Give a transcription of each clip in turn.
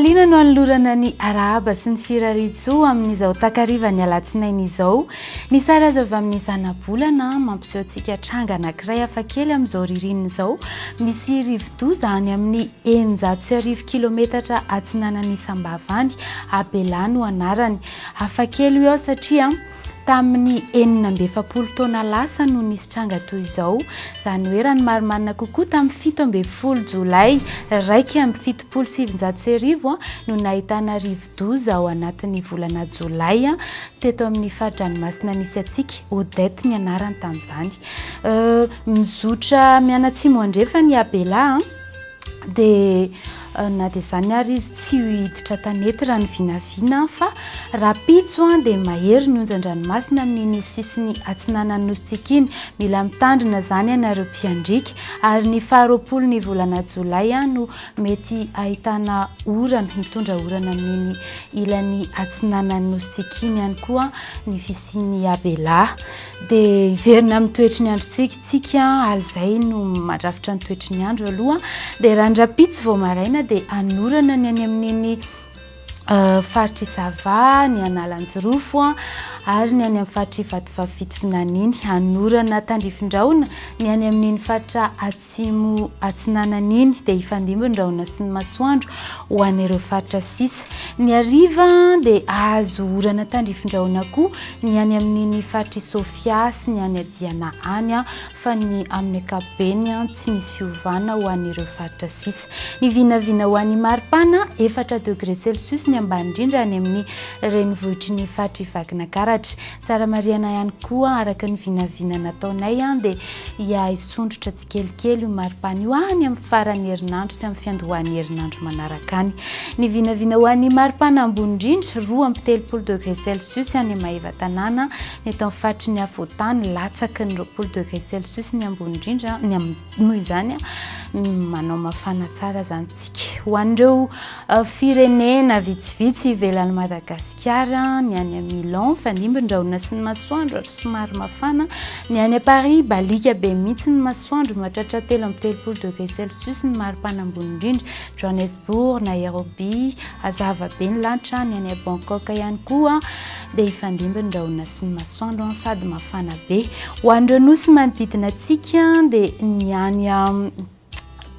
Fifaliana no anolorana ny arahaba sy ny firaridzo amin'izao takarivany alatsinainy izao. Ny sara azo avy amin'ny zanabolana mampiseho antsika tranga anankiray hafakely amin'izao ririnina izao. Misy rivo-doza any amin'ny 110 kilometatra atsinanan'ny Sambavany, Abela no anarany. Hafakely io satria tamin'ny 9 taona lasa no nisy tranga toy izao. Zany hoe raha ny marimarina kokoa tamin'ny 17 Jolay 1770 no nahitana rivo-doza ao anatin'ny volana Jolay teto amin'ny fahadranomasina nisy antsika Odette ny anarany tamin'izany. Mizotra mianatsimo andrefa ny Abela dia na dia zany ary izy tsy hiditra tanety raha ny vinavina fa raha pitso dia mahery ny onjan-dranomasina amin'ny sisiny atsinanan'ny nositsika iny. Mila mitandrina zany ianareo mpiandrika ary ny 20 ny volana Jolay no mety ahitana orana, mitondra orana amin'ny ilan'ny atsinanan'ny nositsika iny ihany koa ny fisian'ny Abela. Dia verina amin'ny toetry ny androntsika alzay no mandrafitra ny toetry ny andro aloha. Dia raha ndrapitso vao maraina dia anorana ny any amin'iny faritry Sava, ny Analanjirofo ary ny any amin'ny faritry Vatovavy Finaniny. Anorana tandrifindraona ny any amin'iny faritra atsimo atsinanana iny dia ifandimbin-drahona sy ny masoandro ho an'ireo faritra sisa. Ny hariva dia azo orana tandrifindraona koa ny any amin'iny faritry Sofia sy ny any Adiana any fa ny amin'ny ankapobeny tsy misy fiovana ho an'ireo faritra sisa. Ny vinavina ho an'ny maripana 4 degré Celsius ny ambany indrindra any amin'ny renivohitry ny faritry Vakinankaratra. Tsara mariana ihany koa araka ny vinavina nataonay dia hisondrotra tsikelikely io maripana io any amin'ny faran'ny herinandro sy amin'ny fiandohan'ny herinandro manaraka any. Ny vinavina ho an'ny maripana ambony indrindra 2 degré Celsius any Maheva-Tanàna, ny eto amin'ny faritry ny Afoatany latsaky ny 20 degré Celsius ny ambony indrindra noho izany manao mafana tsara zany tsika. Ho an'ireo firenena vitsivitsy ivelan'ny Madagascar, ny any a Milan fandimbin-drahona sy ny masoandro ary somary mafana, ny any a Paris balika be mihitsy ny masoandro mahatratra 13 degré Celsius ny maripana ambony indrindra. Johannesburg, Nairobi hazava be ny lanitra, ny any a Bangkok ihany koa dia ifandimbin-drahona sy ny masoandro sady mafana be. Ho an'ireo nosy manodidina antsika dia ny any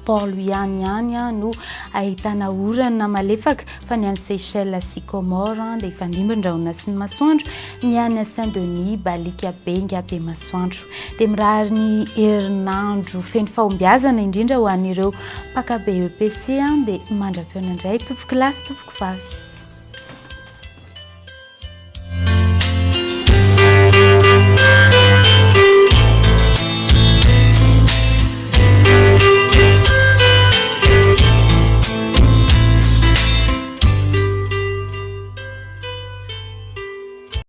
Port-Louis any no ahitana orana malefaka, fa ny any Seychelles sy Comores dia ifandimbin-drahona sy ny masoandro, ny any Saint-Denis balika be ngabe masoandro. Dia mirary ny herinandro feno fahombiazana indrindra ho an'ireo mpaka BEPC dia mandra-piona indray tompoko lasy tompoko vavy.